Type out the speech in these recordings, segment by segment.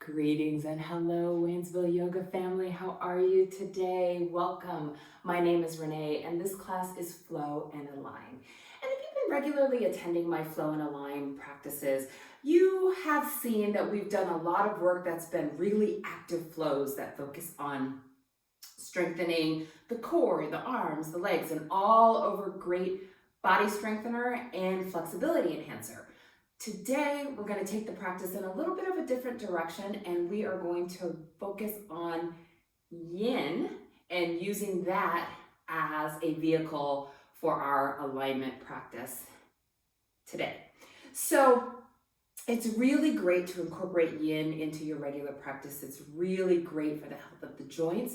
Greetings and hello, Waynesville Yoga family. How are you today? Welcome. My name is Renee, and this class is Flow and Align. And if you've been regularly attending my Flow and Align practices, you have seen that we've done a lot of work that's been really active flows that focus on strengthening the core, the arms, the legs, and all over great body strengthener and flexibility enhancer. Today, we're going to take the practice in a little bit of a different direction, and we are going to focus on yin and using that as a vehicle for our alignment practice today. So it's really great to incorporate yin into your regular practice. It's really great for the health of the joints.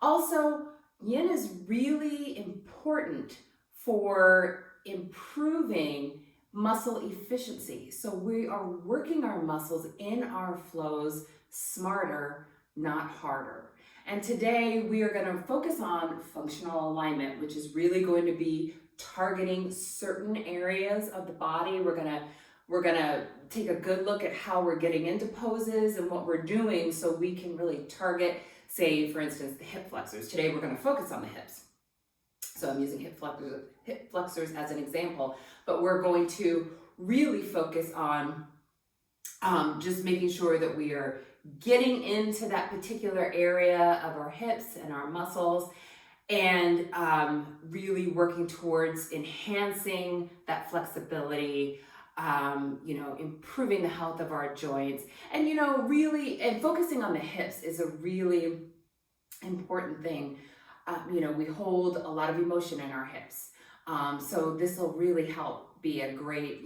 Also, yin is really important for improving muscle efficiency. So we are working our muscles in our flows smarter, not harder. And today we are going to focus on functional alignment, which is really going to be targeting certain areas of the body. We're going to take a good look at how we're getting into poses and what we're doing so we can really target, say, for instance, the hip flexors. Today we're going to focus on the hips. So I'm using hip flexors as an example, but we're going to really focus on just making sure that we are getting into that particular area of our hips and our muscles, and really working towards enhancing that flexibility, improving the health of our joints, and really focusing on the hips is a really important thing. We hold a lot of emotion in our hips. So this will really help be a great,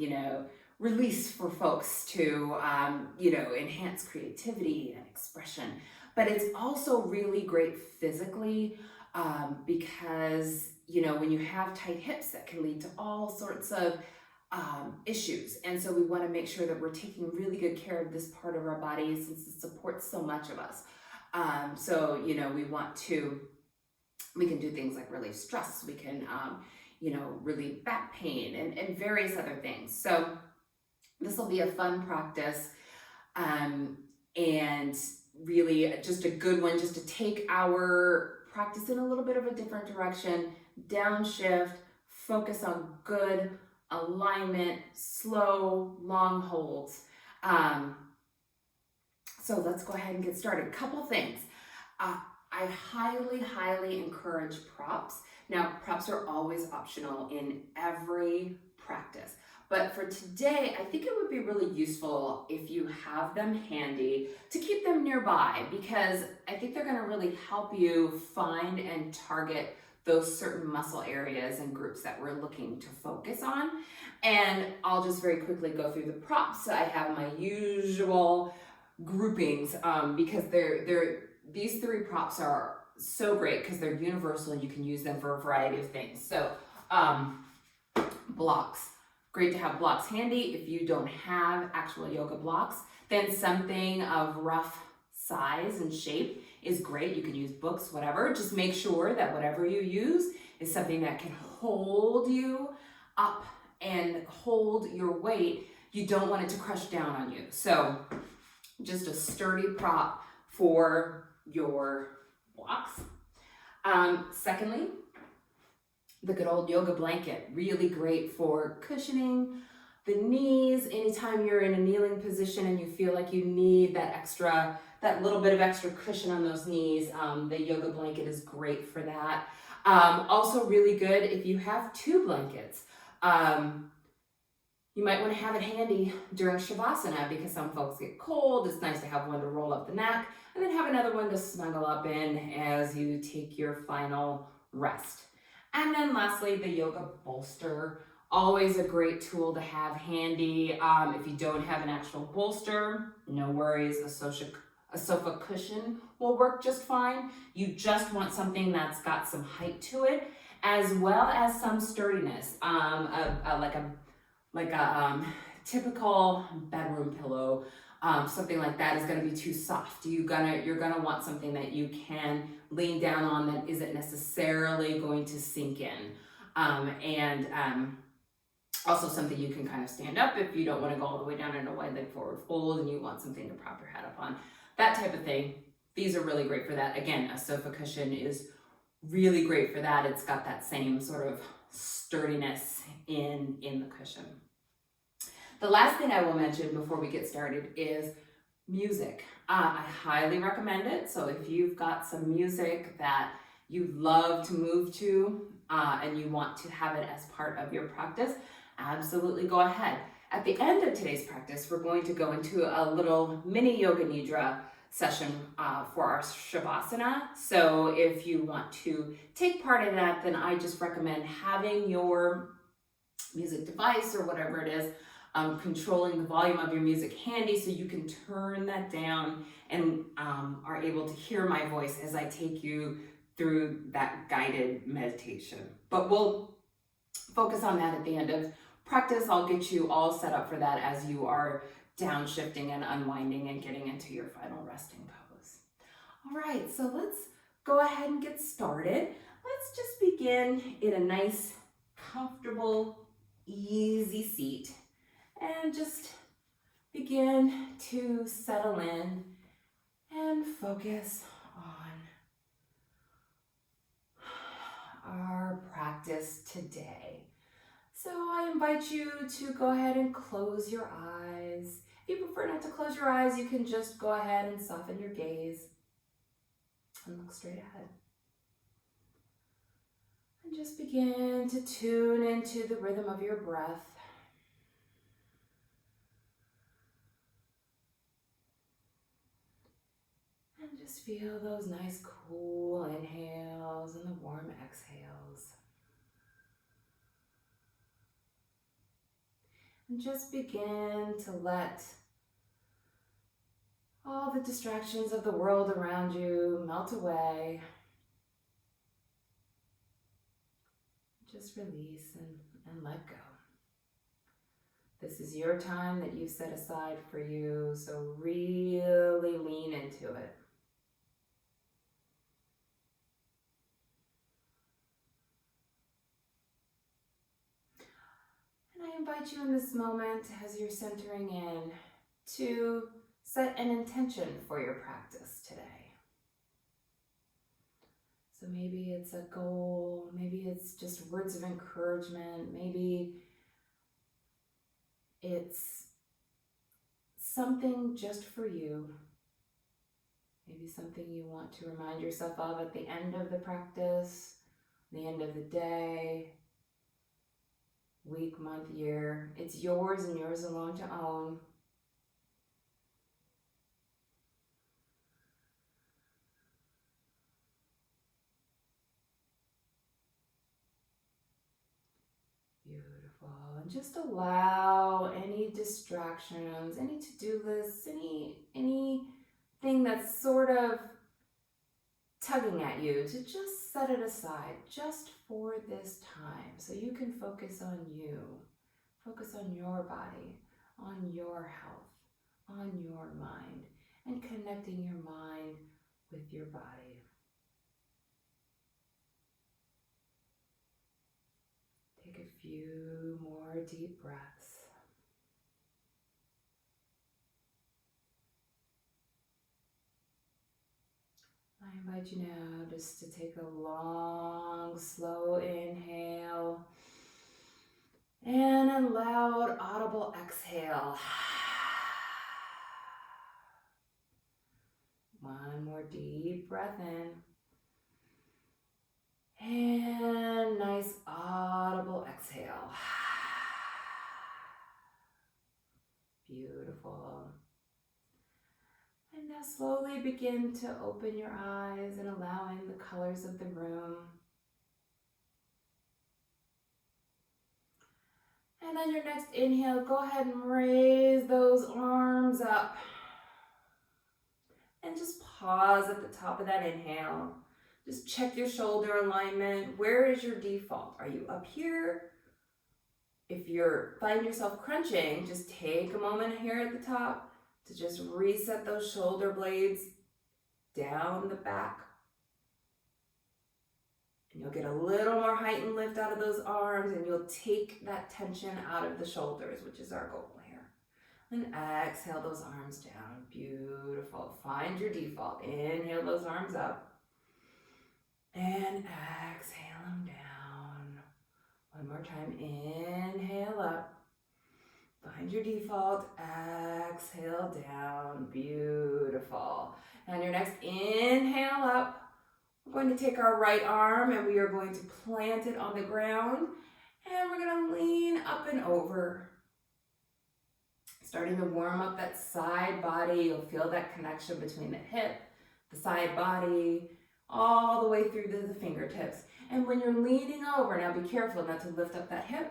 release for folks to, enhance creativity and expression. But it's also really great physically because, when you have tight hips, that can lead to all sorts of issues. And so we want to make sure that we're taking really good care of this part of our body since it supports so much of us. We can do things like relieve stress, we can, relieve back pain and various other things. So this will be a fun practice and really just a good one just to take our practice in a little bit of a different direction, downshift, focus on good alignment, slow, long holds. So let's go ahead and get started. Couple things. I highly encourage props. Now, props are always optional in every practice, but for today, I think it would be really useful if you have them handy to keep them nearby, because I think they're going to really help you find and target those certain muscle areas and groups that we're looking to focus on. And I'll just very quickly go through the props. I have my usual groupings because these three props are so great because they're universal and you can use them for a variety of things. So blocks, great to have blocks handy. If you don't have actual yoga blocks, then something of rough size and shape is great. You can use books, whatever. Just make sure that whatever you use is something that can hold you up and hold your weight. You don't want it to crush down on you. So just a sturdy prop for your blocks. Secondly, the good old yoga blanket, really great for cushioning the knees. Anytime you're in a kneeling position and you feel like you need that little bit of extra cushion on those knees, the yoga blanket is great for that. Also really good if you have two blankets. You might want to have it handy during Shavasana because some folks get cold. It's nice to have one to roll up the neck and then have another one to snuggle up in as you take your final rest. And then lastly, the yoga bolster, always a great tool to have handy. If you don't have an actual bolster, no worries, a sofa cushion will work just fine. You just want something that's got some height to it, as well as some sturdiness, like a typical bedroom pillow, something like that is going to be too soft. You're gonna want something that you can lean down on that isn't necessarily going to sink in, and Also something you can kind of stand up if you don't want to go all the way down in a wide leg forward fold and you want something to prop your head up on. that type of thing. These are really great for that. Again, a sofa cushion is really great for that. It's got that same sort of sturdiness in the cushion. The last thing I will mention before we get started is music. I highly recommend it. So if you've got some music that you love to move to and you want to have it as part of your practice, absolutely go ahead. At the end of today's practice, we're going to go into a little mini yoga nidra session for our Shavasana. So if you want to take part in that, then I just recommend having your music device or whatever it is, controlling the volume of your music handy so you can turn that down and are able to hear my voice as I take you through that guided meditation. But we'll focus on that at the end of practice. I'll get you all set up for that as you are downshifting and unwinding and getting into your final resting pose. All right, so let's go ahead and get started. Let's just begin in a nice, comfortable, easy seat and just begin to settle in and focus on our practice today. So I invite you to go ahead and close your eyes. If you prefer not to close your eyes, you can just go ahead and soften your gaze and look straight ahead. And just begin to tune into the rhythm of your breath. And just feel those nice cool inhales and the warm exhales. And just begin to let all the distractions of the world around you melt away. Just release and let go. This is your time that you set aside for you, so really lean into it. And I invite you in this moment, as you're centering in, to set an intention for your practice today. So maybe it's a goal, maybe it's just words of encouragement, maybe it's something just for you. Maybe something you want to remind yourself of at the end of the practice, the end of the day, week, month, year. It's yours and yours alone to own. Beautiful. And just allow any distractions, any to-do lists, anything that's sort of tugging at you, to just set it aside just for this time so you can focus on you, focus on your body, on your health, on your mind, and connecting your mind with your body. Take a few more deep breaths. I invite you now just to take a long, slow inhale and a loud, audible exhale. One more deep breath in. And nice, audible exhale. Beautiful. And now slowly begin to open your eyes and allow in the colors of the room. And on your next inhale, go ahead and raise those arms up. And just pause at the top of that inhale. Just check your shoulder alignment. Where is your default? Are you up here? If you're find yourself crunching, just take a moment here at the top to just reset those shoulder blades down the back. And you'll get a little more height and lift out of those arms, and you'll take that tension out of the shoulders, which is our goal here. And exhale those arms down. Beautiful. Find your default. Inhale those arms up. And exhale them down. One more time. Inhale up. Find your default. Exhale down. Beautiful. And your next inhale up. We're going to take our right arm and we are going to plant it on the ground. And we're going to lean up and over. Starting to warm up that side body. You'll feel that connection between the hip, the side body, all the way through to the fingertips. And when you're leaning over, now be careful not to lift up that hip.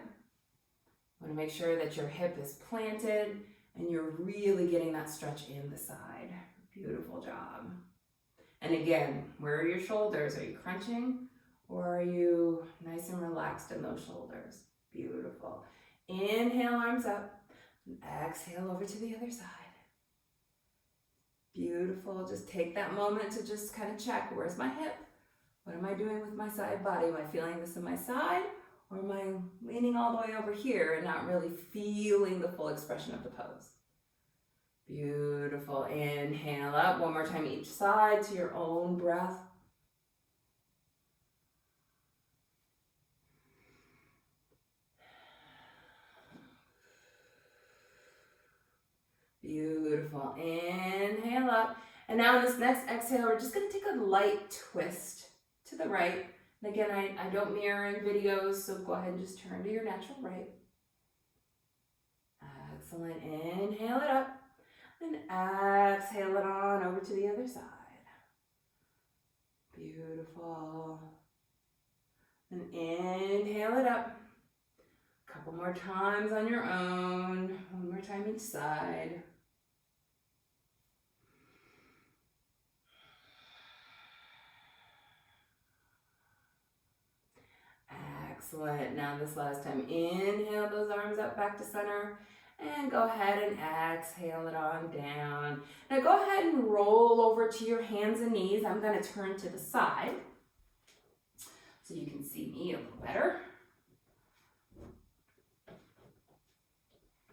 You want to make sure that your hip is planted and you're really getting that stretch in the side. Beautiful job. And again, where are your shoulders? Are you crunching or are you nice and relaxed in those shoulders? Beautiful. Inhale, arms up. And exhale over to the other side. Beautiful. Just take that moment to just kind of check, where's my hip? What am I doing with my side body? Am I feeling this in my side? Or am I leaning all the way over here and not really feeling the full expression of the pose? Beautiful. Inhale up. One more time each side to your own breath. Beautiful. Inhale up. And now in this next exhale, we're just going to take a light twist to the right. And again, I don't mirror in videos, so go ahead and just turn to your natural right. Excellent. Inhale it up. And exhale it on over to the other side. Beautiful. And inhale it up. A couple more times on your own. One more time each side. Excellent. Now this last time, inhale those arms up back to center and go ahead and exhale it on down. Now go ahead and roll over to your hands and knees. I'm going to turn to the side so you can see me a little better.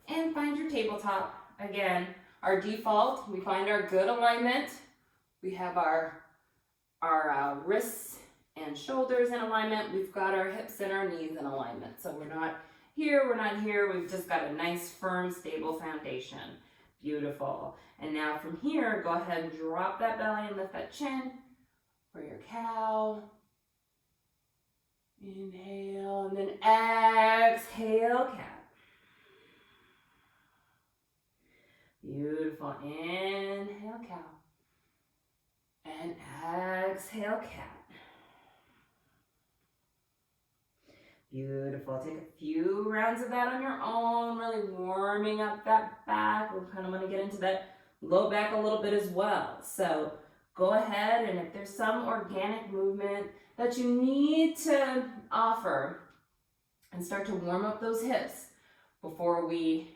And find your tabletop. Again, our default, we find our good alignment. We have our wrists and shoulders in alignment. We've got our hips and our knees in alignment. So we're not here, we're not here. We've just got a nice, firm, stable foundation. Beautiful. And now from here, go ahead and drop that belly and lift that chin for your cow. Inhale, and then exhale, cat. Beautiful. Inhale, cow. And exhale, cat. Beautiful. Take a few rounds of that on your own, really warming up that back. We're kind of going to get into that low back a little bit as well. So go ahead, and if there's some organic movement that you need to offer and start to warm up those hips before we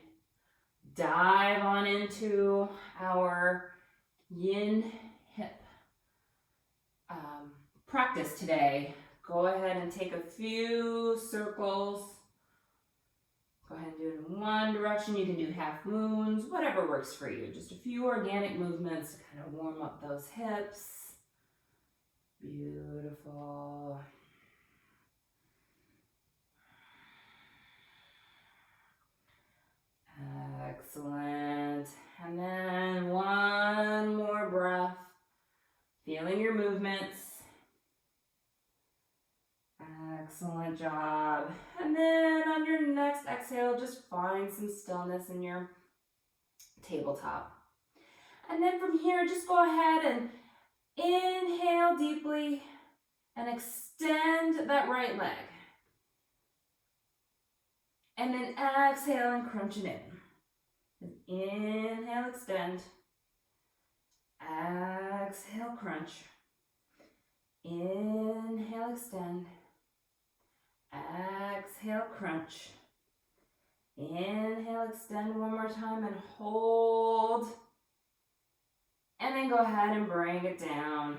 dive on into our yin hip practice today. Go ahead and take a few circles. Go ahead and do it in one direction. You can do half moons, whatever works for you. Just a few organic movements to kind of warm up those hips. Beautiful. Excellent. And then one more breath. Feeling your movements. Excellent job. And then on your next exhale, just find some stillness in your tabletop. And then from here, just go ahead and inhale deeply and extend that right leg. And then exhale and crunch it in. Inhale, extend. Exhale, crunch. Inhale, extend. Exhale, crunch. Inhale, extend one more time and hold. And then go ahead and bring it down.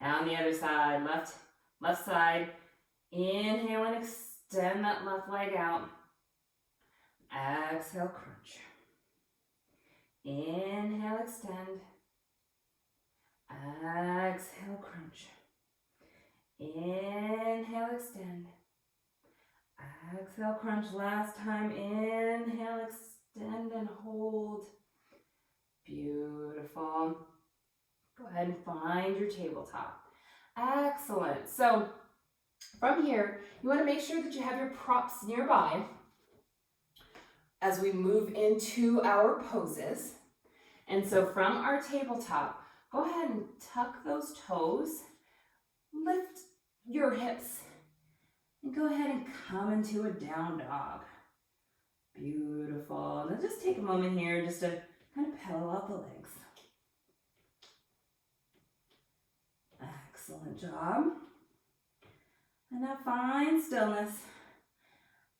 Now on the other side, left side. Inhale and extend that left leg out. Exhale, crunch. Inhale, extend. Exhale, crunch. Inhale, extend. Exhale, crunch. Last time. Inhale, extend and hold. Beautiful. Go ahead and find your tabletop. Excellent. So from here, you want to make sure that you have your props nearby as we move into our poses. And so from our tabletop, go ahead and tuck those toes, lift your hips, and go ahead and come into a down dog. Beautiful. Now just take a moment here just to kind of pedal out the legs. Excellent job. And now find stillness.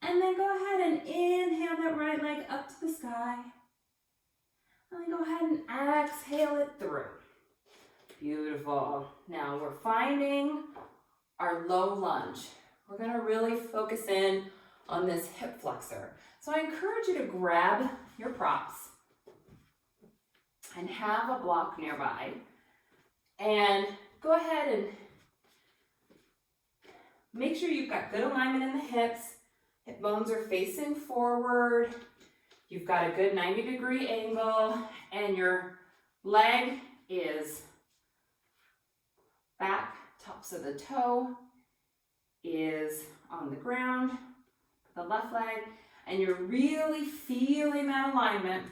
And then go ahead and inhale that right leg up to the sky. And then go ahead and exhale it through. Beautiful. Now we're finding our low lunge. We're going to really focus in on this hip flexor. So I encourage you to grab your props and have a block nearby. And go ahead and make sure you've got good alignment in the hips. Hip bones are facing forward. You've got a good 90-degree angle, and your leg is back, tops of the toe is on the ground, the left leg, and you're really feeling that alignment,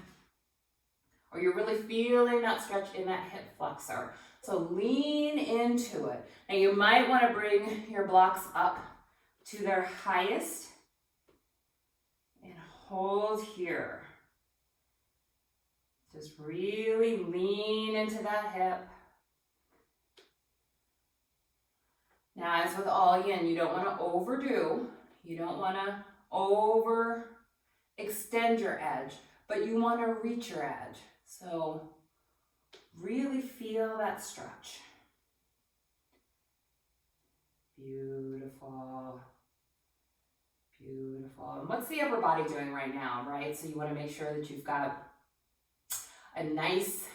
or you're really feeling that stretch in that hip flexor. So lean into it. Now you might want to bring your blocks up to their highest and hold here. Just really lean into that hip. Now, as with all yin, you don't want to overdo. You don't want to over extend your edge, but you want to reach your edge. So really feel that stretch. Beautiful. Beautiful. And what's the upper body doing right now, right? So you want to make sure that you've got a nice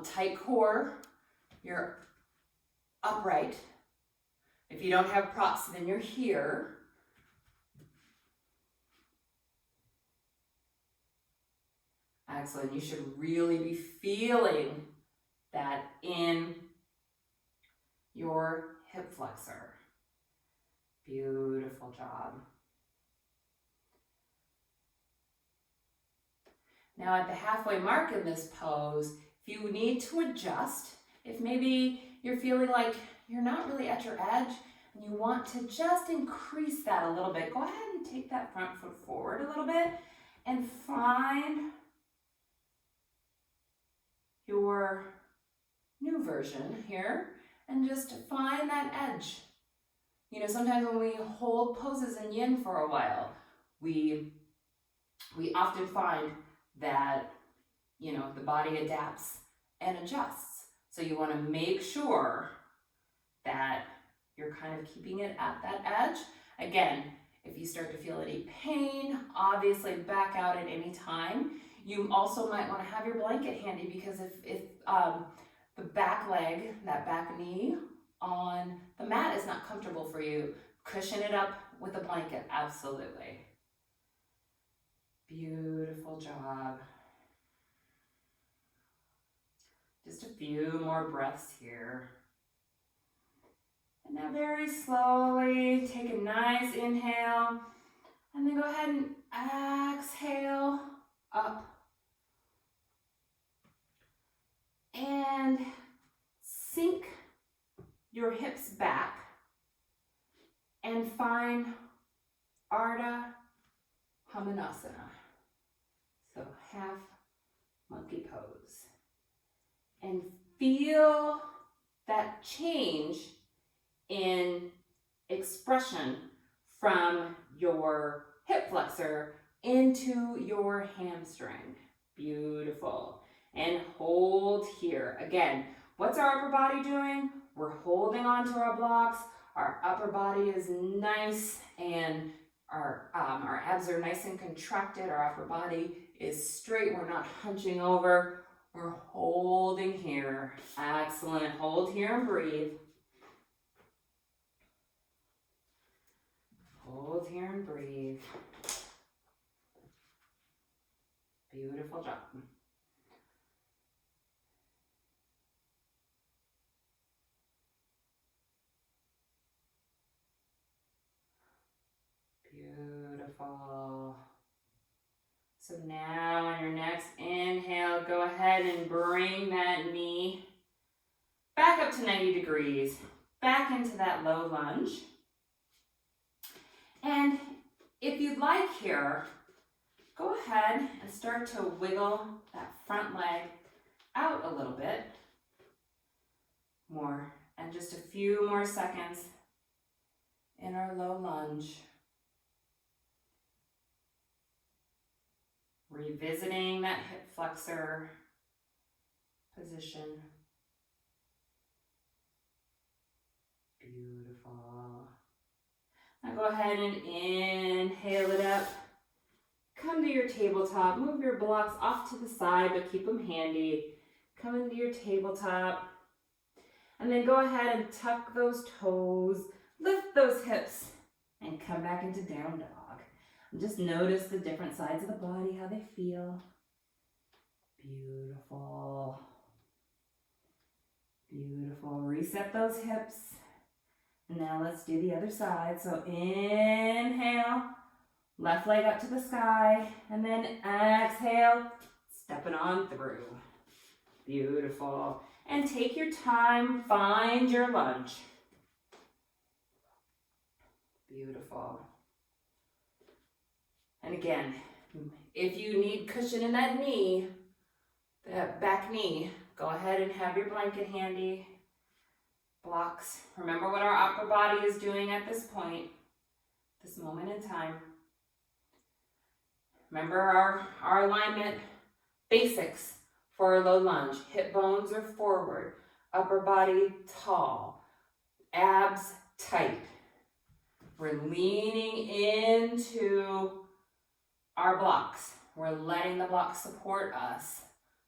tight core. You're upright. If you don't have props, then you're here. Excellent. You should really be feeling that in your hip flexor. Beautiful job. Now at the halfway mark in this pose, if you need to adjust, if maybe you're feeling like you're not really at your edge and you want to just increase that a little bit, go ahead and take that front foot forward a little bit and find your new version here and just find that edge. You know, sometimes when we hold poses in yin for a while, we often find that, you know, the body adapts and adjusts. So you want to make sure that you're kind of keeping it at that edge. Again, if you start to feel any pain, obviously back out at any time. You also might want to have your blanket handy, because if the back leg, that back knee on the mat is not comfortable for you, cushion it up with a blanket, absolutely. Beautiful job. Just a few more breaths here. And now very slowly take a nice inhale, and then go ahead and exhale up. And sink your hips back and find Ardha Hamanasana. So half monkey pose. And feel that change in expression from your hip flexor into your hamstring. Beautiful. And hold here. Again, what's our upper body doing? We're holding onto our blocks. Our upper body is nice, and our abs are nice and contracted. Our upper body is straight. We're not hunching over. We're holding here. Excellent. Hold here and breathe. Hold here and breathe. Beautiful job. Beautiful. So now on your next inhale, go ahead and bring that knee back up to 90 degrees, back into that low lunge. And if you'd like here, go ahead and start to wiggle that front leg out a little bit more, and just a few more seconds in our low lunge. Revisiting that hip flexor position. Beautiful. Now go ahead and inhale it up. Come to your tabletop. Move your blocks off to the side, but keep them handy. Come into your tabletop. And then go ahead and tuck those toes, lift those hips, and come back into down dog. And just notice the different sides of the body, how they feel. Beautiful. Beautiful. Reset those hips. Now let's do the other side. So inhale, left leg up to the sky, and then exhale, step it on through. Beautiful. And take your time, find your lunge. Beautiful. And again, if you need cushion in that knee, that back knee, go ahead and have your blanket handy. Blocks. Remember what our upper body is doing at this point, this moment in time. Remember our alignment basics for a low lunge. Hip bones are forward, upper body tall, abs tight. We're leaning into our blocks. We're letting the blocks support us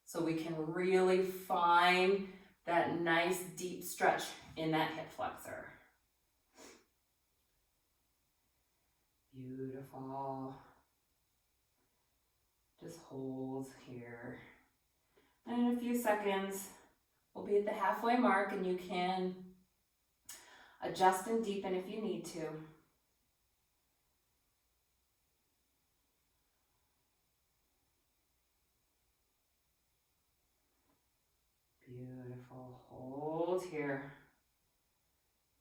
so we can really find that nice deep stretch in that hip flexor. Beautiful. Just hold here. And in a few seconds, we'll be at the halfway mark, and you can adjust and deepen if you need to. Beautiful. Hold here.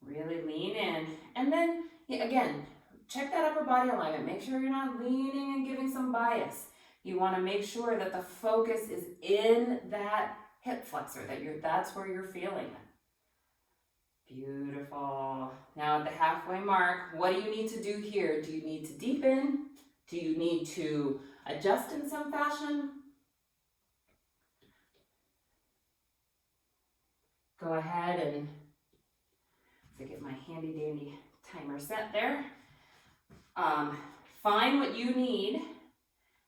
Really lean in. And then, again, check that upper body alignment. Make sure you're not leaning and giving some bias. You want to make sure that the focus is in that hip flexor, that's where you're feeling it. Beautiful. Now at the halfway mark, what do you need to do here? Do you need to deepen? Do you need to adjust in some fashion? Go ahead and get my handy dandy timer set there. Find what you need,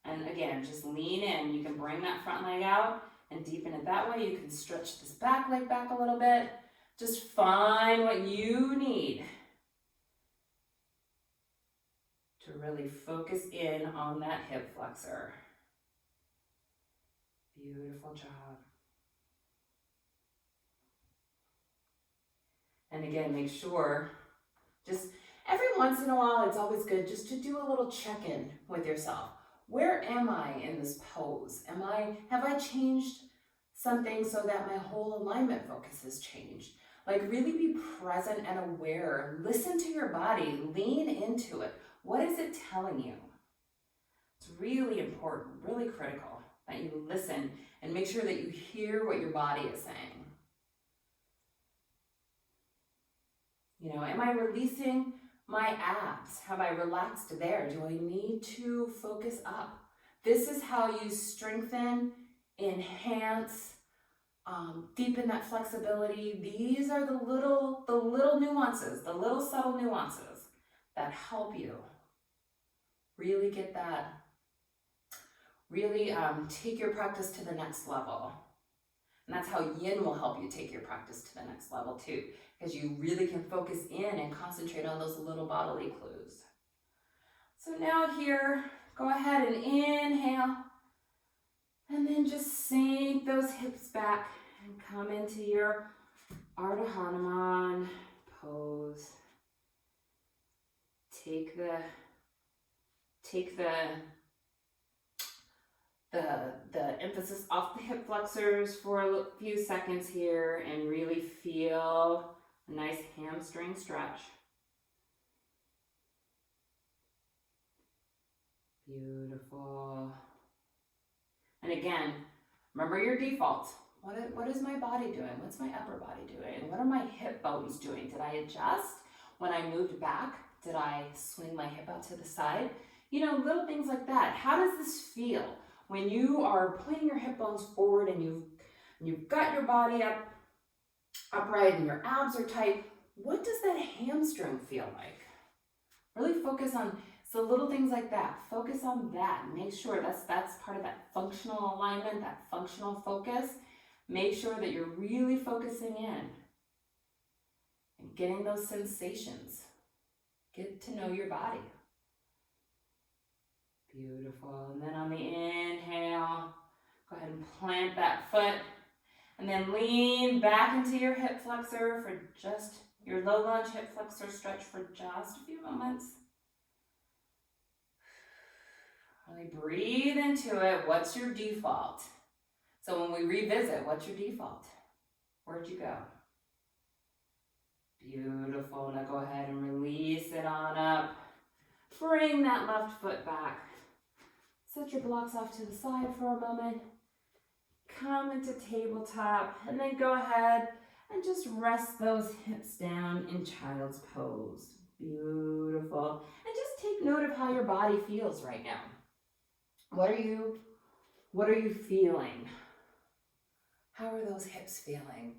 and again, just lean in. You can bring that front leg out and deepen it that way. You can stretch this back leg back a little bit. Just find what you need to really focus in on that hip flexor. Beautiful job. And again, make sure, just every once in a while, it's always good just to do a little check-in with yourself. Where am I in this pose? Have I changed something so that my whole alignment focus has changed? Like, really be present and aware. Listen to your body, lean into it. What is it telling you? It's really important, really critical that you listen and make sure that you hear what your body is saying. Am I releasing my abs? Have I relaxed there? Do I need to focus up? This is how you strengthen, enhance, deepen that flexibility. These are the little nuances, the little subtle nuances that help you really get that really take your practice to the next level. And that's how yin will help you take your practice to the next level too, because you really can focus in and concentrate on those little bodily clues. So now here, go ahead and inhale, and then just sink those hips back and come into your Ardha Hanuman pose. Take the emphasis off the hip flexors for a few seconds here and really feel a nice hamstring stretch. Beautiful. And again, remember your default. What is my body doing? What's my upper body doing? What are my hip bones doing? Did I adjust? When I moved back, did I swing my hip out to the side? You know, little things like that. How does this feel when you are pointing your hip bones forward and you've got your body upright and your abs are tight? What does that hamstring feel like? Really focus on the little things like that. Focus on that. Make sure that's part of that functional alignment, that functional focus. Make sure that you're really focusing in and getting those sensations. Get to know your body. Beautiful. And then on the inhale, go ahead and plant that foot. And then lean back into your hip flexor for just your low lunge hip flexor stretch for just a few moments. Really breathe into it. What's your default? So when we revisit, what's your default? Where'd you go? Beautiful. Now go ahead and release it on up. Bring that left foot back. Set your blocks off to the side for a moment. Come into tabletop and then go ahead and just rest those hips down in child's pose. Beautiful. And just take note of how your body feels right now. What are you feeling? How are those hips feeling?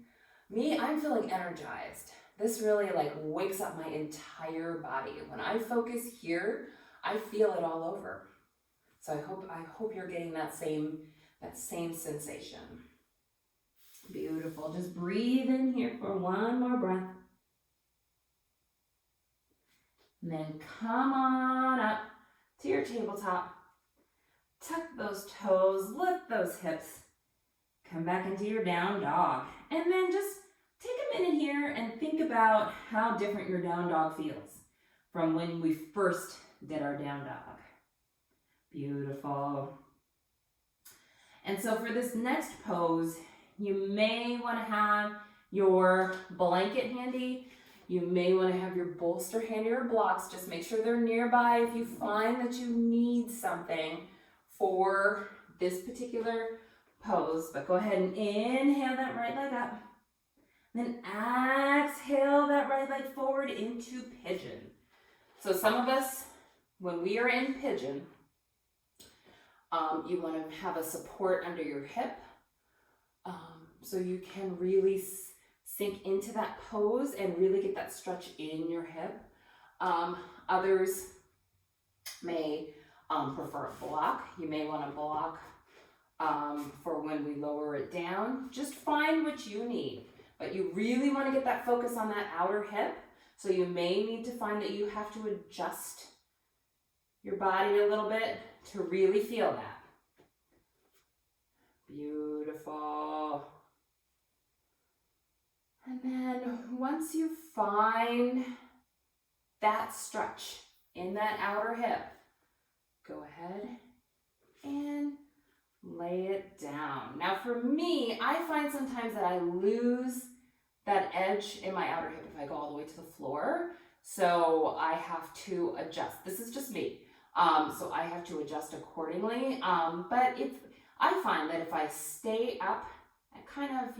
Me, I'm feeling energized. This really wakes up my entire body. When I focus here, I feel it all over. So I hope you're getting that same sensation. Beautiful. Just breathe in here for one more breath. And then come on up to your tabletop. Tuck those toes, lift those hips. Come back into your down dog. And then just take a minute here and think about how different your down dog feels from when we first did our down dog. Beautiful. And so for this next pose, you may want to have your blanket handy. You may want to have your bolster handy or blocks. Just make sure they're nearby if you find that you need something for this particular pose. But go ahead and inhale that right leg up. Then exhale that right leg forward into pigeon. So some of us, when we are in pigeon, you want to have a support under your hip so you can really sink into that pose and really get that stretch in your hip. Others may prefer a block. You may want a block for when we lower it down. Just find what you need. But you really want to get that focus on that outer hip. So you may need to find that you have to adjust your body a little bit to really feel that. Beautiful. And then once you find that stretch in that outer hip, go ahead and lay it down. Now for me, I find sometimes that I lose that edge in my outer hip if I go all the way to the floor. So I have to adjust. This is just me. So I have to adjust accordingly. But if I find that if I stay up at kind of,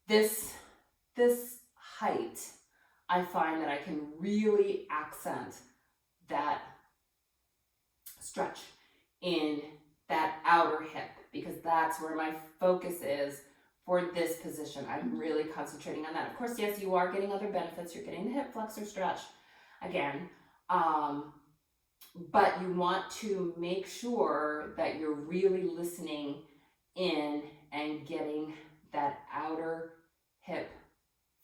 this height, I find that I can really accent that stretch in that outer hip, because that's where my focus is for this position. I'm really concentrating on that. Of course, yes, you are getting other benefits. You're getting the hip flexor stretch again. but you want to make sure that you're really listening in and getting that outer hip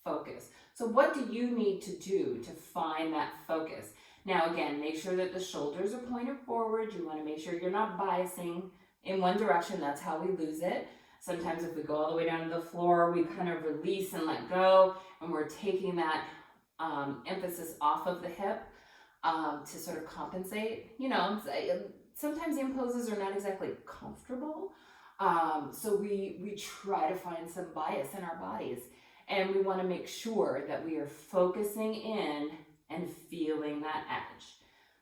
focus. So what do you need to do to find that focus? Now again, make sure that the shoulders are pointed forward. You want to make sure you're not biasing in one direction. That's how we lose it. Sometimes if we go all the way down to the floor, we kind of release and let go, and we're taking that emphasis off of the hip to sort of compensate. You know, sometimes the poses are not exactly comfortable. So we try to find some bias in our bodies, and we want to make sure that we are focusing in and feeling that edge.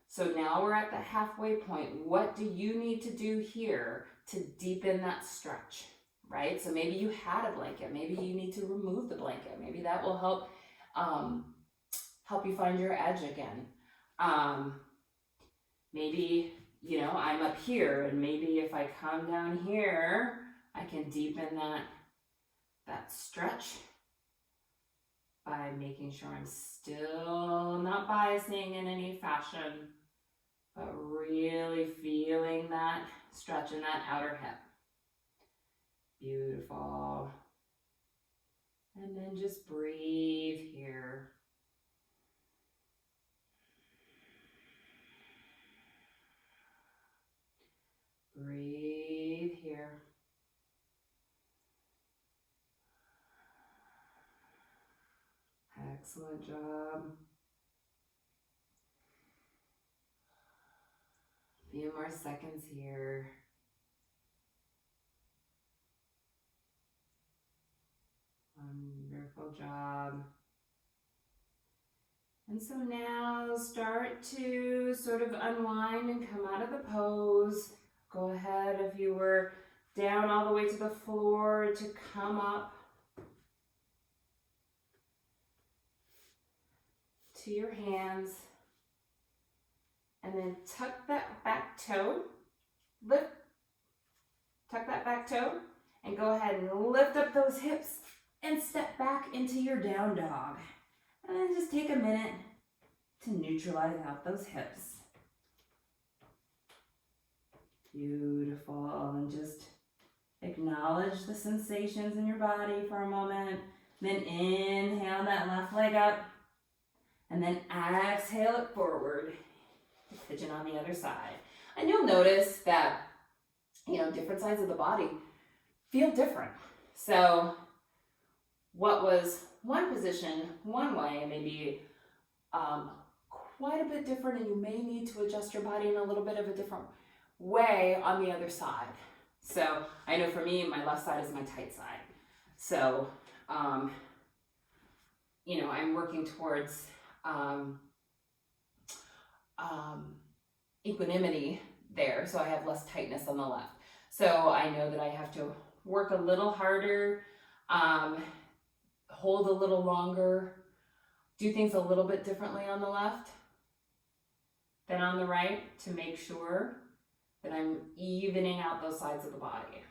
So now we're at the halfway point. What do you need to do here to deepen that stretch, right? So maybe you had a blanket. Maybe you need to remove the blanket. Maybe that will help help you find your edge again. Maybe, you know, I'm up here, and maybe if I come down here, I can deepen that stretch by making sure I'm still not biasing in any fashion, but really feeling that stretch in that outer hip. Beautiful. And then just breathe here. Breathe here. Excellent job. A few more seconds here. Wonderful job. And so now start to sort of unwind and come out of the pose. Go ahead, if you were down all the way to the floor, to come up to your hands, and then tuck that back toe, tuck that back toe, and go ahead and lift up those hips and step back into your down dog. And then just take a minute to neutralize out those hips. Beautiful. And just acknowledge the sensations in your body for a moment. Then inhale that left leg up. And then exhale it forward. Pigeon on the other side. And you'll notice that, you know, different sides of the body feel different. So what was one position one way may be quite a bit different, and you may need to adjust your body in a little bit of a different way on the other side. So I know for me, my left side is my tight side. So, you know, I'm working towards equanimity there, so I have less tightness on the left. So I know that I have to work a little harder, hold a little longer, do things a little bit differently on the left than on the right to make sure that I'm evening out those sides of the body.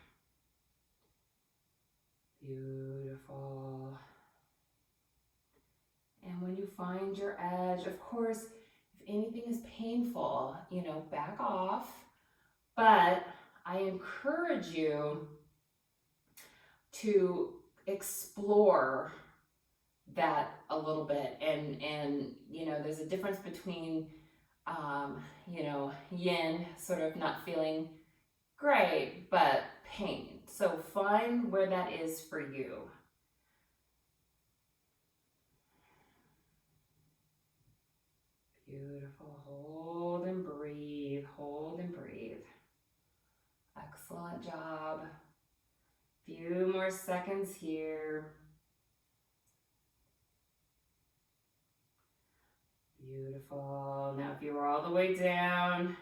Beautiful. And when you find your edge, of course, if anything is painful, you know, back off. But I encourage you to explore that a little bit. And you know, there's a difference between, you know, yin, sort of not feeling great, but pain. So find where that is for you. Beautiful. Hold and breathe. Hold and breathe. Excellent job. Few more seconds here. Beautiful. Now if you were all the way down,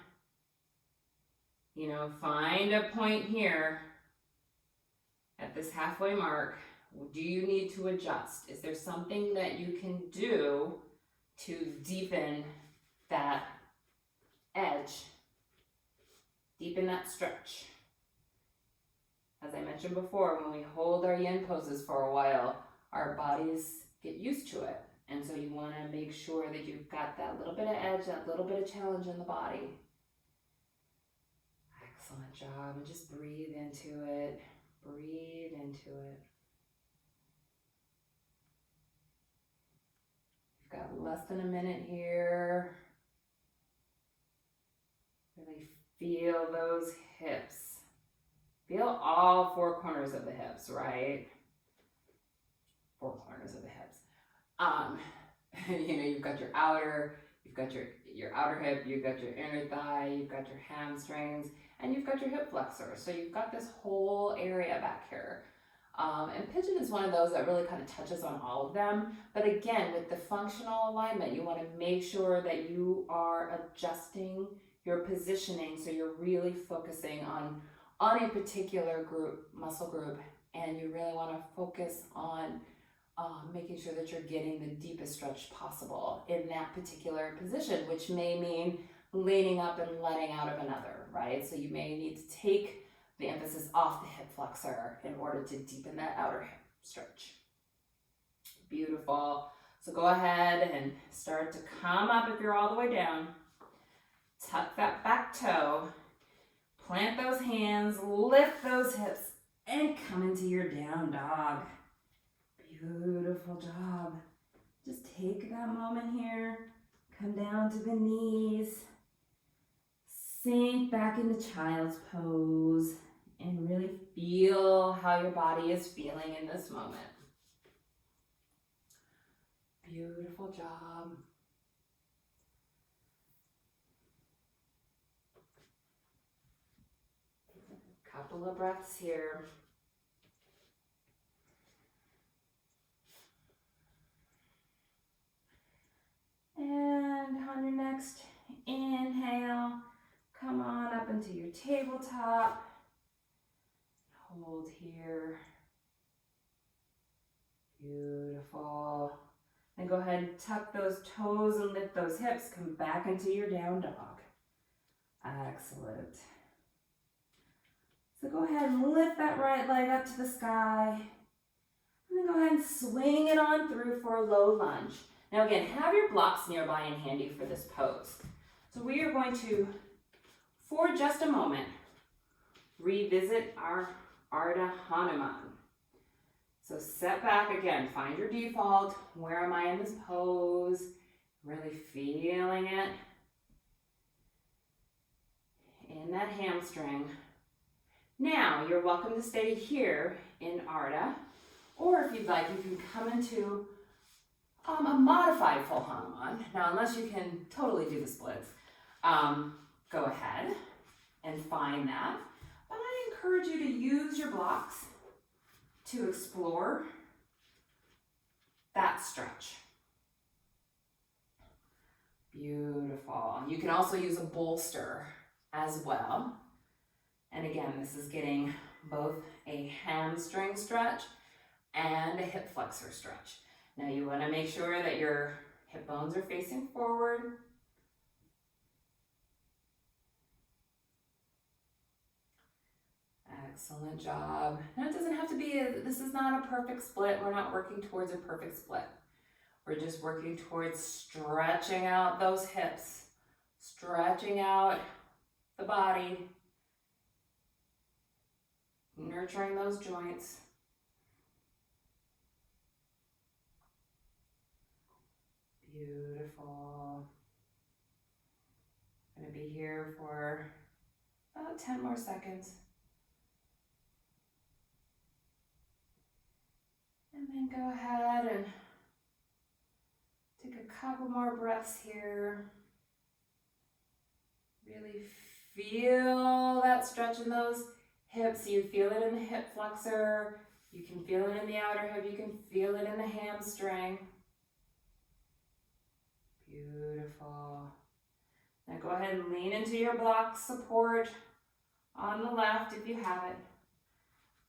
you know, find a point here at this halfway mark. Do you need to adjust? Is there something that you can do to deepen that edge, deepen that stretch? As I mentioned before, when we hold our yin poses for a while, our bodies get used to it. And so you want to make sure that you've got that little bit of edge, that little bit of challenge in the body. Excellent job. And just breathe into it. Breathe into it. You've got less than a minute here. Really feel those hips. Feel all four corners of the hips, right? Four corners of the hips. You've got your outer, you've got your outer hip, you've got your inner thigh, you've got your hamstrings, and you've got your hip flexor. So you've got this whole area back here. And pigeon is one of those that really kind of touches on all of them. But again, with the functional alignment, you want to make sure that you are adjusting your positioning so you're really focusing on a particular muscle group, and you really want to focus on making sure that you're getting the deepest stretch possible in that particular position, which may mean leaning up and letting out of another, right? So you may need to take the emphasis off the hip flexor in order to deepen that outer hip stretch. Beautiful. So go ahead and start to come up if you're all the way down. Tuck that back toe. Plant those hands, lift those hips, and come into your down dog. Beautiful job. Just take that moment here. Come down to the knees. Sink back into child's pose and really feel how your body is feeling in this moment. Beautiful job. Couple of breaths here. And on your next inhale, come on up into your tabletop. Hold here. Beautiful. And go ahead and tuck those toes and lift those hips. Come back into your down dog. Excellent. So go ahead and lift that right leg up to the sky. And then go ahead and swing it on through for a low lunge. Now again, have your blocks nearby and handy for this pose. So we are going to, for just a moment, revisit our Ardha Hanuman. So set back again, find your default. Where am I in this pose? Really feeling it in that hamstring. Now, you're welcome to stay here in Ardha, or if you'd like, you can come into a modified full Hanuman. Now, unless you can totally do the splits, go ahead and find that. But I encourage you to use your blocks to explore that stretch. Beautiful. You can also use a bolster as well. And again, this is getting both a hamstring stretch and a hip flexor stretch. Now you want to make sure that your hip bones are facing forward. Excellent job. Now it doesn't have to be, this is not a perfect split. We're not working towards a perfect split. We're just working towards stretching out those hips, stretching out the body, nurturing those joints. Beautiful. I'm going to be here for about 10 more seconds. And then go ahead and take a couple more breaths here. Really feel that stretch in those hips. You feel it in the hip flexor. You can feel it in the outer hip. You can feel it in the hamstring. Beautiful. Now go ahead and lean into your block support on the left if you have it.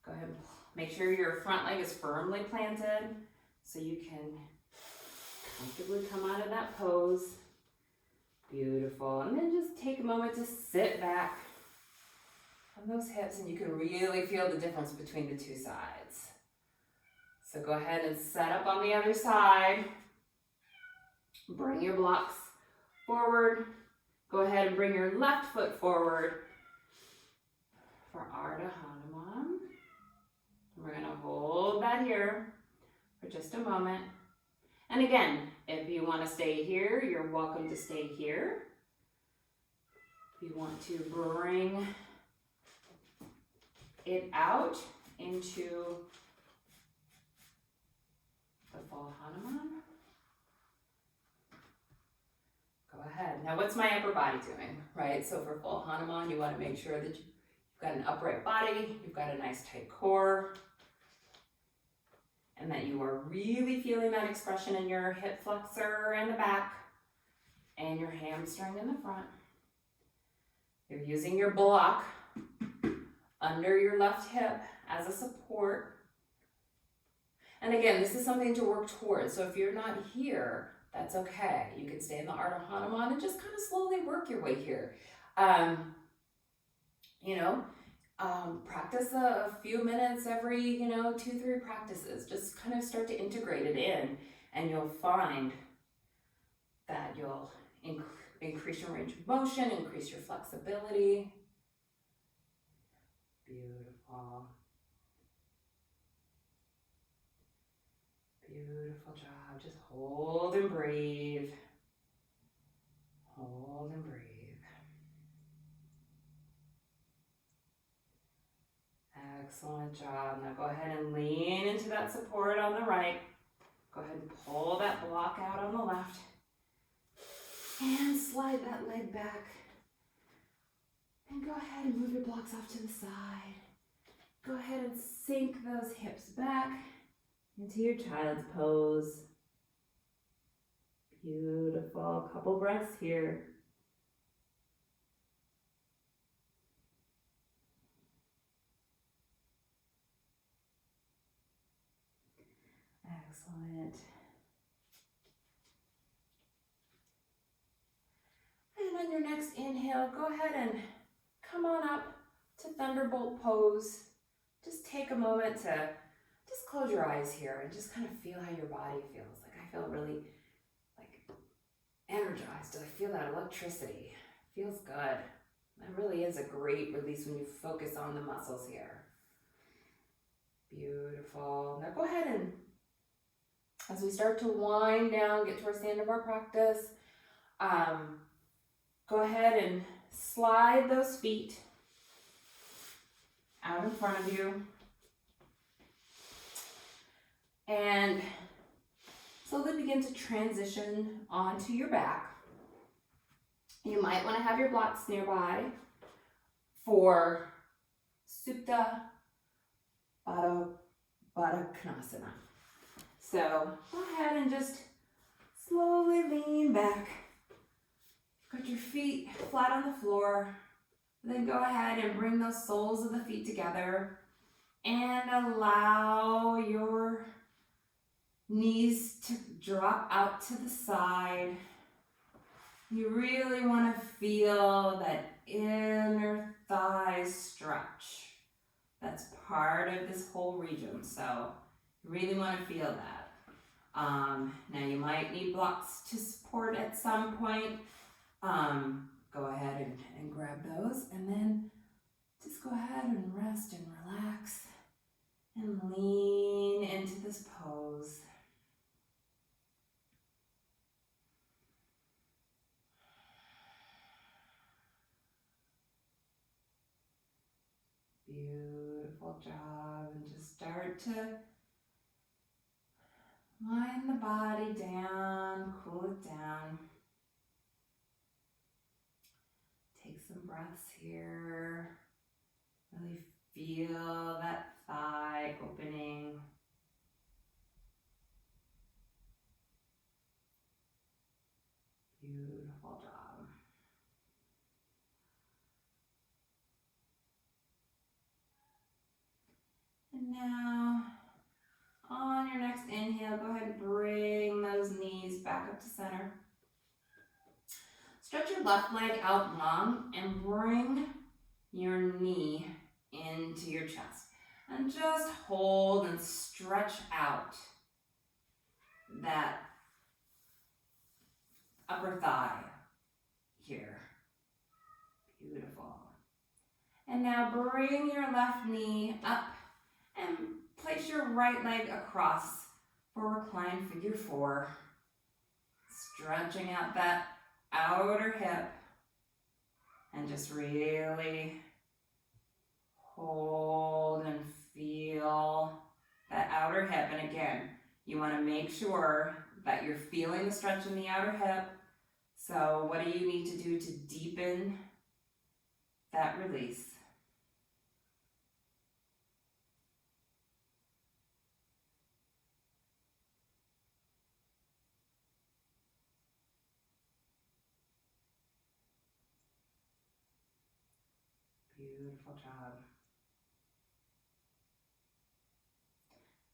Go ahead and make sure your front leg is firmly planted so you can comfortably come out of that pose. Beautiful. And then just take a moment to sit back on those hips, and you can really feel the difference between the two sides. So go ahead and set up on the other side. Bring your blocks forward. Go ahead and bring your left foot forward for Ardha Hanuman. We're going to hold that here for just a moment. And again, if you want to stay here, you're welcome to stay here. If you want to bring it out into the full Hanuman, go ahead. Now, what's my upper body doing, right? So for full Hanuman, you want to make sure that you've got an upright body, you've got a nice tight core, and that you are really feeling that expression in your hip flexor in the back and your hamstring in the front. You're using your block under your left hip as a support. And again, this is something to work towards. So if you're not here, that's okay. You can stay in the Ardha Hanuman and just kind of slowly work your way here. Practice a few minutes every, 2-3 practices. Just kind of start to integrate it in, and you'll find that you'll increase your range of motion, increase your flexibility. Beautiful. Beautiful job. Just hold and breathe. Hold and breathe. Excellent job. Now go ahead and lean into that support on the right. Go ahead and pull that block out on the left. And slide that leg back. And go ahead and move your blocks off to the side. Go ahead and sink those hips back into your child's pose. Beautiful. Couple breaths here. Excellent. And on your next inhale, go ahead and come on up to Thunderbolt pose. Just take a moment to just close your eyes here and just kind of feel how your body feels. Like I feel really energized. I feel that electricity. Feels good. That really is a great release when you focus on the muscles here. Beautiful. Now go ahead and as we start to wind down, get towards the end of our practice, go ahead and slide those feet out in front of you. And slowly begin to transition onto your back. You might want to have your blocks nearby for Supta Baddha Konasana. So go ahead and just slowly lean back. Got your feet flat on the floor. Then go ahead and bring those soles of the feet together and allow your knees to drop out to the side. You really want to feel that inner thigh stretch. That's part of this whole region, so you really want to feel that. Now you might need blocks to support at some point. Go ahead and grab those, and then just go ahead and rest and relax and lean into this pose. Beautiful job. And just start to wind the body down, cool it down. Take some breaths here. Really feel that thigh opening. Beautiful job. And now, on your next inhale, go ahead and bring those knees back up to center. Stretch your left leg out long and bring your knee into your chest. And just hold and stretch out that upper thigh here. Beautiful. And now bring your left knee up and place your right leg across for reclined figure 4. Stretching out that outer hip and just really hold and feel that outer hip. And again, you want to make sure that you're feeling the stretch in the outer hip. So what do you need to do to deepen that release? Beautiful job.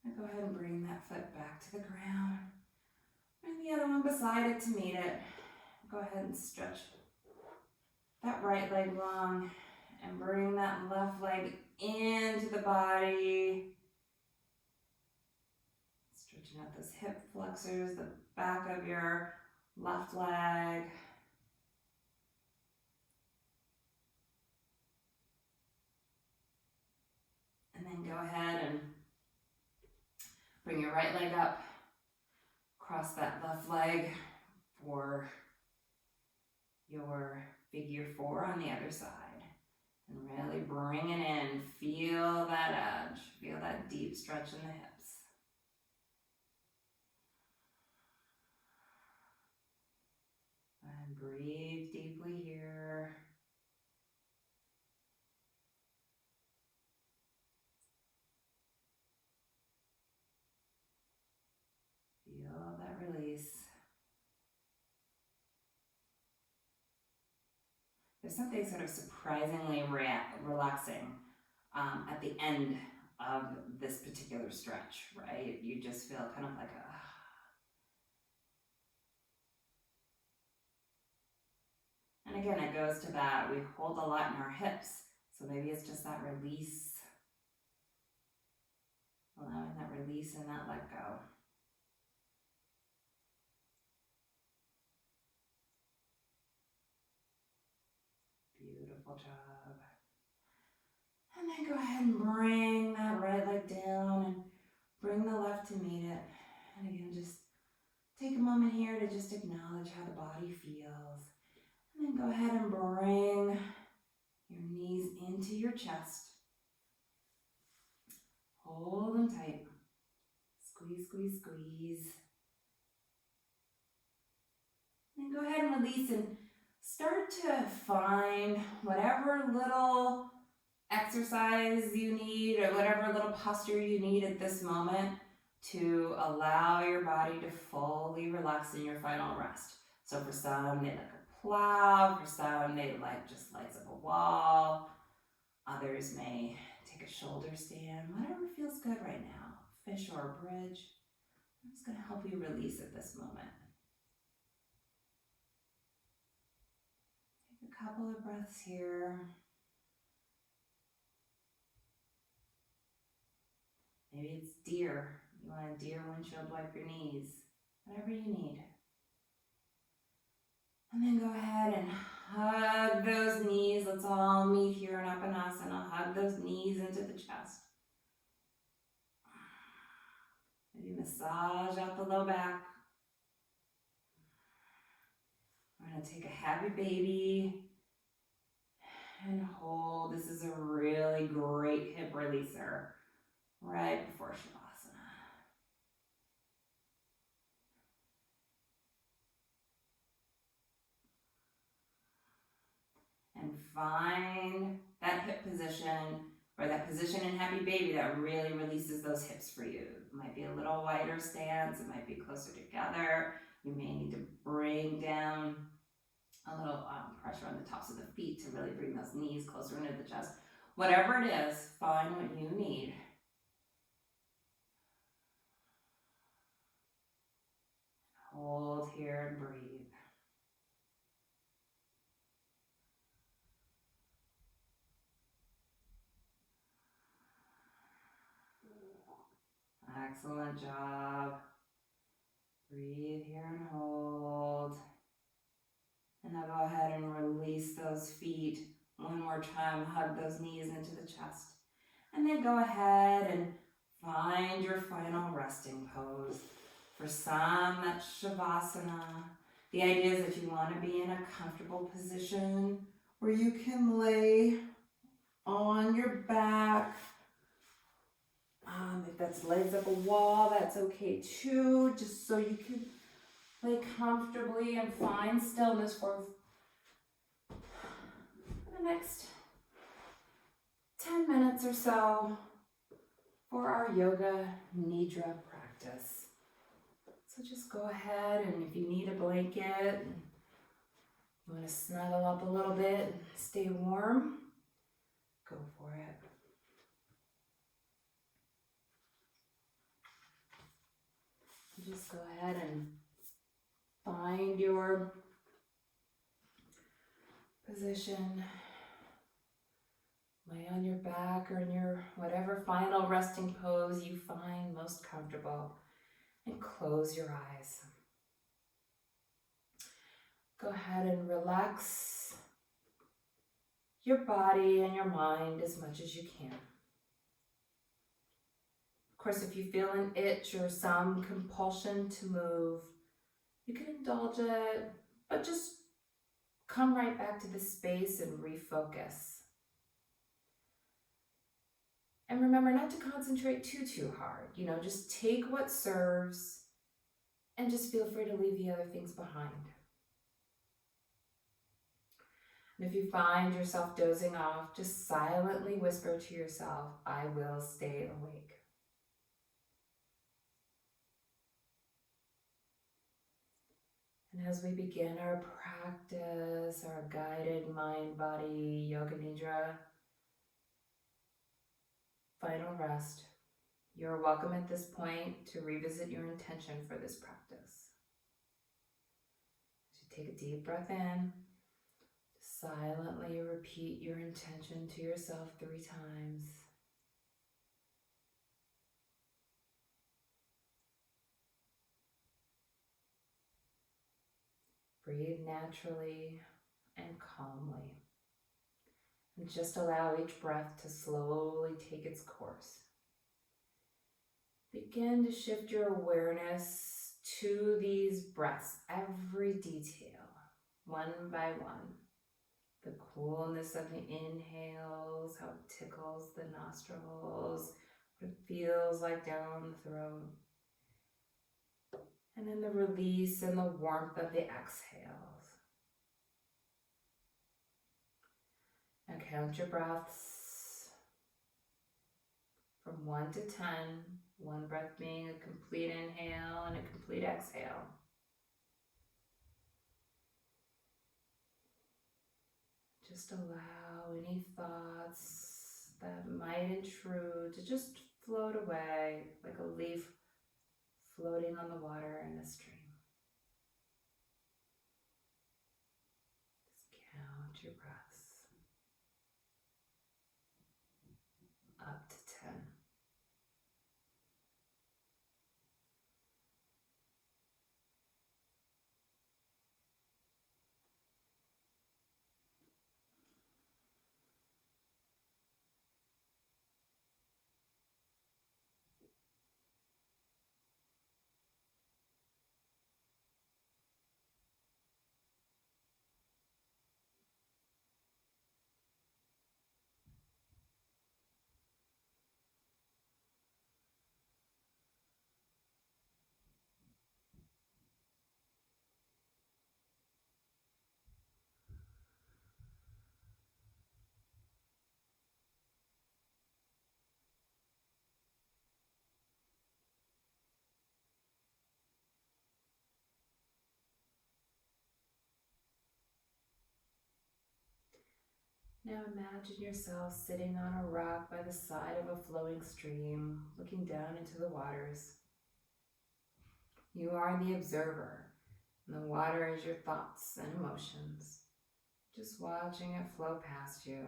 Now go ahead and bring that foot back to the ground. Bring the other one beside it to meet it. Go ahead and stretch that right leg long and bring that left leg into the body. Stretching out those hip flexors, the back of your left leg. And then go ahead and bring your right leg up, cross that left leg for your figure 4 on the other side. And really bring it in. Feel that edge. Feel that deep stretch in the hips. And breathe deeply here. Feel that release. There's something sort of surprisingly relaxing at the end of this particular stretch, right? You just feel kind of like a... And again, it goes to that, we hold a lot in our hips, so maybe it's just that release, allowing that release and that let go. Beautiful job. And then go ahead and bring that right leg down and bring the left to meet it. And again, just take a moment here to just acknowledge how the body feels. And then go ahead and bring your knees into your chest. Hold them tight. Squeeze, squeeze, squeeze. Then go ahead and release and start to find whatever little exercise you need or whatever little posture you need at this moment to allow your body to fully relax in your final rest. So for some, they like a plow. For some, they like just lights up a wall. Others may take a shoulder stand. Whatever feels good right now. Fish or a bridge. I'm just going to help you release at this moment. Take a couple of breaths here. Maybe it's deer. You want a deer windshield, wipe your knees. Whatever you need. And then go ahead and hug those knees. Let's all meet here in Apanasana. Hug those knees into the chest. Maybe massage out the low back. We're going to take a happy baby and hold. This is a really great hip releaser right before Shavasana. And find that hip position or that position in happy baby that really releases those hips for you. It might be a little wider stance. It might be closer together. You may need to bring down a little pressure on the tops of the feet to really bring those knees closer into the chest. Whatever it is, find what you need. Hold here and breathe. Excellent job. Breathe here and hold. And now go ahead and release those feet. One more time, hug those knees into the chest. And then go ahead and find your final resting pose. For some, that's Shavasana. The idea is that you want to be in a comfortable position where you can lay on your back. If that's legs up a wall, that's okay too, just so you can lay comfortably and find stillness for the next 10 minutes or so for our yoga nidra practice. So just go ahead, and if you need a blanket, you want to snuggle up a little bit and stay warm, go for it. Just go ahead and find your position. Lay on your back or in your whatever final resting pose you find most comfortable, and close your eyes. Go ahead and relax your body and your mind as much as you can. Of course, if you feel an itch or some compulsion to move, you can indulge it, but just come right back to the space and refocus. And remember not to concentrate too hard. Just take what serves and just feel free to leave the other things behind. And if you find yourself dozing off, just silently whisper to yourself, "I will stay awake." And as we begin our practice, our guided mind-body yoga nidra, final rest, you're welcome at this point to revisit your intention for this practice. As you take a deep breath in, silently repeat your intention to yourself 3 times. Breathe naturally and calmly. And just allow each breath to slowly take its course. Begin to shift your awareness to these breaths, every detail, one by one. The coolness of the inhales, how it tickles the nostrils, what it feels like down the throat. And then the release and the warmth of the exhales. Now count your breaths from 1 to 10, one breath being a complete inhale and a complete exhale. Just allow any thoughts that might intrude to just float away like a leaf floating on the water in a stream. Just count your breaths up to 10. Now imagine yourself sitting on a rock by the side of a flowing stream, looking down into the waters. You are the observer, and the water is your thoughts and emotions, just watching it flow past you.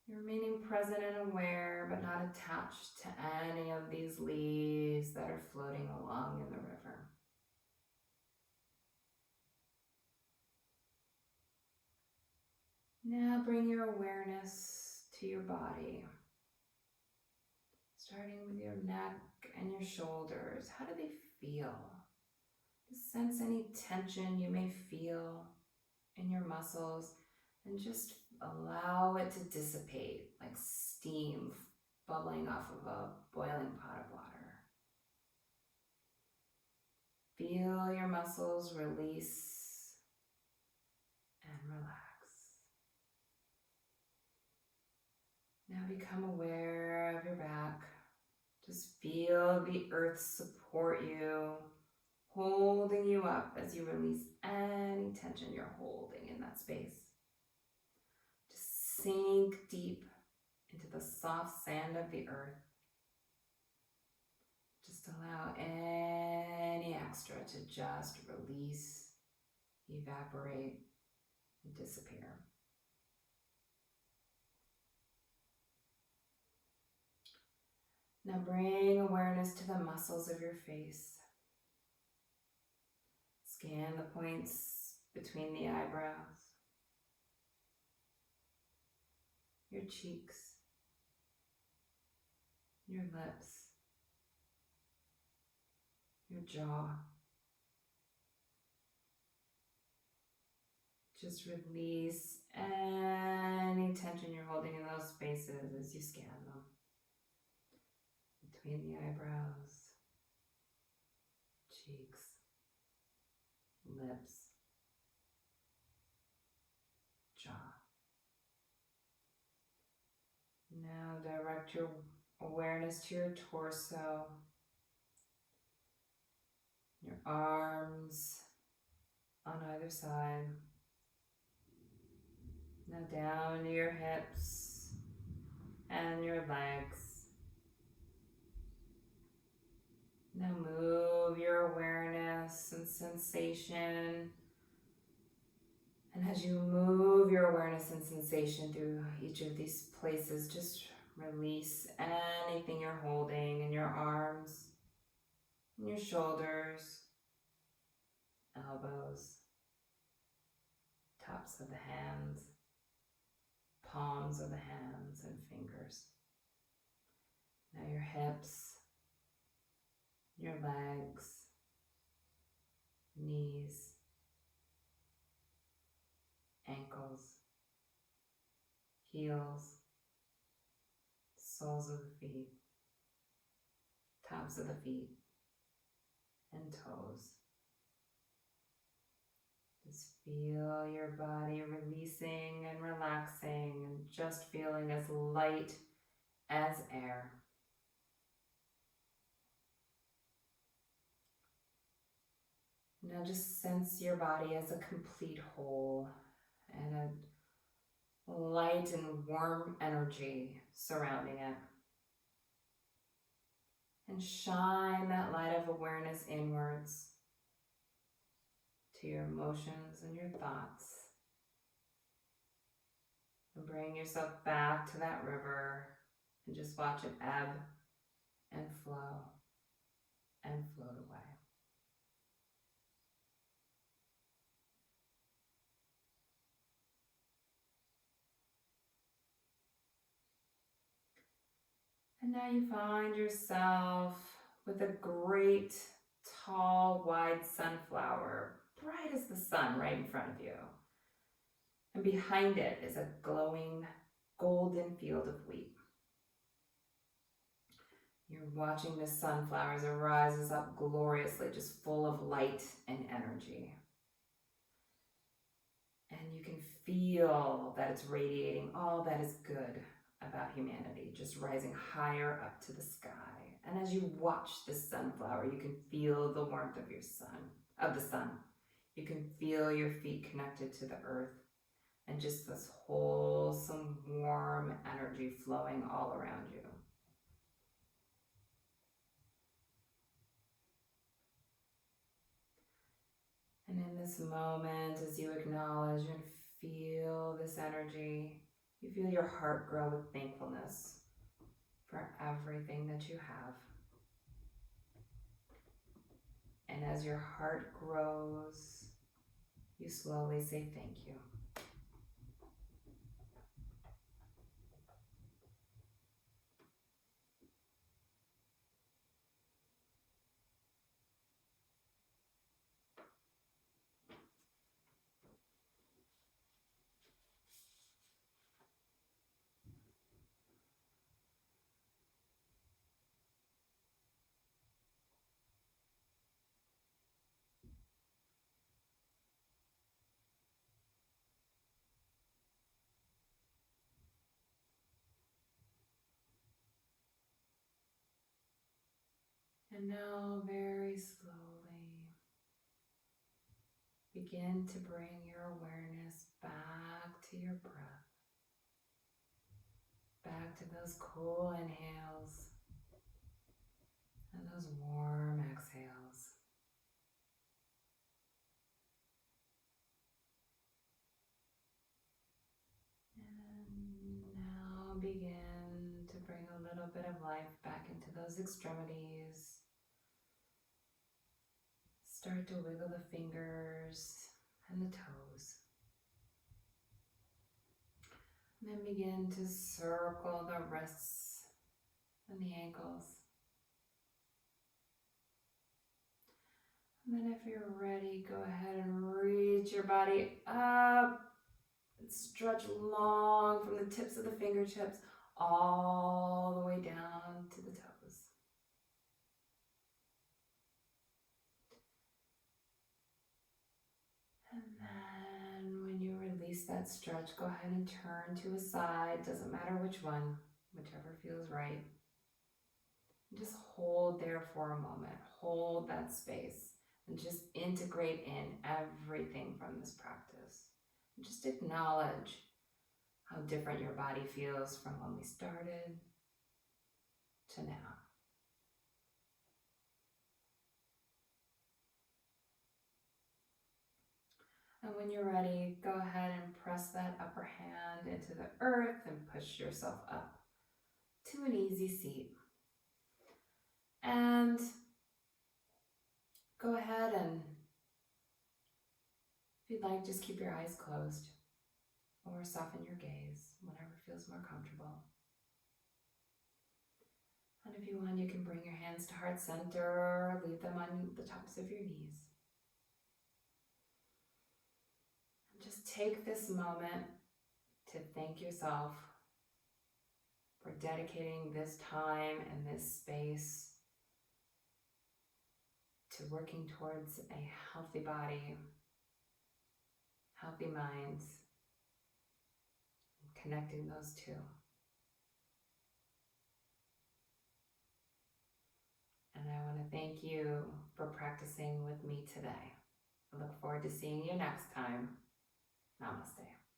You're remaining present and aware, but not attached to any of these leaves that are floating along in the river. Now bring your awareness to your body, starting with your neck and your shoulders. How do they feel? Just sense any tension you may feel in your muscles and just allow it to dissipate like steam bubbling off of a boiling pot of water. Feel your muscles release and relax. Now become aware of your back. Just feel the earth support you, holding you up as you release any tension you're holding in that space. Just sink deep into the soft sand of the earth. Just allow any extra to just release, evaporate, and disappear. Now bring awareness to the muscles of your face. Scan the points between the eyebrows, your cheeks, your lips, your jaw. Just release any tension you're holding in those spaces as you scan them. Between the eyebrows, cheeks, lips, jaw. Now direct your awareness to your torso, your arms on either side. Now down to your hips and your legs. Now move your awareness and sensation. And as you move your awareness and sensation through each of these places, just release anything you're holding in your arms, in your shoulders, elbows, tops of the hands, palms of the hands and fingers. Now your hips, your legs, knees, ankles, heels, soles of the feet, tops of the feet, and toes. Just feel your body releasing and relaxing and just feeling as light as air. Now just sense your body as a complete whole and a light and warm energy surrounding it. And shine that light of awareness inwards to your emotions and your thoughts. And bring yourself back to that river and just watch it ebb and float away. And now you find yourself with a great, tall, wide sunflower, bright as the sun, right in front of you. And behind it is a glowing, golden field of wheat. You're watching the sunflower as it rises up gloriously, just full of light and energy. And you can feel that it's radiating all that is good about humanity, just rising higher up to the sky. And as you watch this sunflower, you can feel the warmth of the sun. You can feel your feet connected to the earth and just this wholesome, warm energy flowing all around you. And in this moment, as you acknowledge and feel this energy, you feel your heart grow with thankfulness for everything that you have. And as your heart grows, you slowly say thank you. And now very slowly begin to bring your awareness back to your breath, back to those cool inhales and those warm exhales. And now begin to bring a little bit of life back into those extremities. Start to wiggle the fingers and the toes. And then begin to circle the wrists and the ankles. And then if you're ready, go ahead and reach your body up and stretch long from the tips of the fingertips all the way down to the toes. And then when you release that stretch, go ahead and turn to a side. Doesn't matter which one, whichever feels right. And just hold there for a moment. Hold that space and just integrate in everything from this practice. And just acknowledge how different your body feels from when we started to now. And when you're ready, go ahead and press that upper hand into the earth and push yourself up to an easy seat. And go ahead and, if you'd like, just keep your eyes closed or soften your gaze, whatever feels more comfortable. And if you want, you can bring your hands to heart center or leave them on the tops of your knees. And just take this moment to thank yourself for dedicating this time and this space to working towards a healthy body, healthy minds, and connecting those two. And I want to thank you for practicing with me today. I look forward to seeing you next time. Namaste.